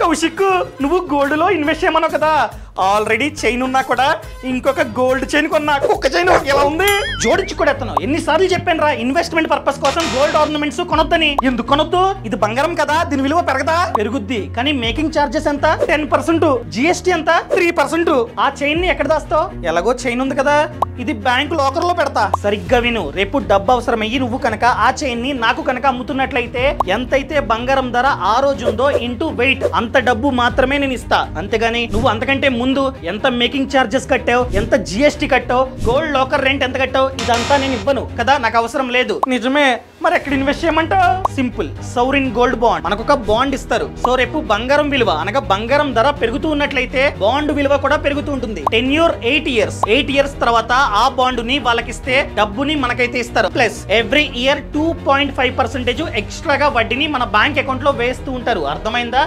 కౌశిక్, నువ్వు గోల్డ్ లో ఇన్వెస్ట్ చేయమన్నావు కదా, ఆల్రెడీ చైన్ ఉన్నా కూడా ఇంకొక గోల్డ్ చైన్ కొన్నా. కుక్క చైన్ ఎలా ఉంది? జోడించి కూడా ఎత్తను. ఎన్నిసార్లు చెప్పాను రా ఇన్వెస్ట్మెంట్ పర్పస్ కోసం గోల్డ్ ఆర్నమెంట్స్ కొనొద్దని. ఎందుకు కొనొద్దు? ఇది బంగారం కదా, దీని విలువ పెరగదా? పెరుగుద్ది, కానీ మేకింగ్ చార్జెస్ ఎంత? 10%. జిఎస్టీ ఎంత? 3%. ఆ చైన్ ని ఎక్కడ దాస్తావు? ఎలాగో చైన్ ఉంది కదా, ఇది బ్యాంకు లాకర్ లో పెడతా. సరిగ్గా విను, రేపు డబ్బు అవసరమయ్యి నువ్వు కనుక ఆ చైన్ ని నాకు కనుక అమ్ముతున్నట్లయితే ఎంతైతే బంగారం ధర ఆ రోజు ఉందో ఇంటూ వెయిట్ అంత డబ్బు మాత్రమే నేను ఇస్తా. అంతేగాని నువ్వు అంతకంటే ముందు ఎంత మేకింగ్ చార్జెస్ కట్టావు, ఎంత జిఎస్టీ కట్టావు, గోల్డ్ లాకర్ రెంట్ ఎంత కట్టావు, ఇదంతా నేను ఇవ్వను కదా, నాకు అవసరం లేదు. నిజమే, మరి ఎక్కడ ఇన్వెస్ట్ చేయమంటావు? Simple, sovereign gold bond. మనకు ఒక బాండ్ ఇస్తారు. సో రేపు బంగారం విలువ అనగా బంగారం ధర పెరుగుతూ ఉన్నట్లయితే బాండ్ విలువ కూడా పెరుగుతూ ఉంటుంది. Tenure 8 years. 8 years తర్వాత ఆ బాండ్ ని వాళ్ళకిస్తే డబ్బుని మనకైతే ఇస్తారు. ప్లస్ ఎవ్రీ ఇయర్ 2.5% ఎక్స్ట్రాగా వడ్డీని మన బ్యాంక్ అకౌంట్ లో వేస్తూ ఉంటారు. అర్థమైందా?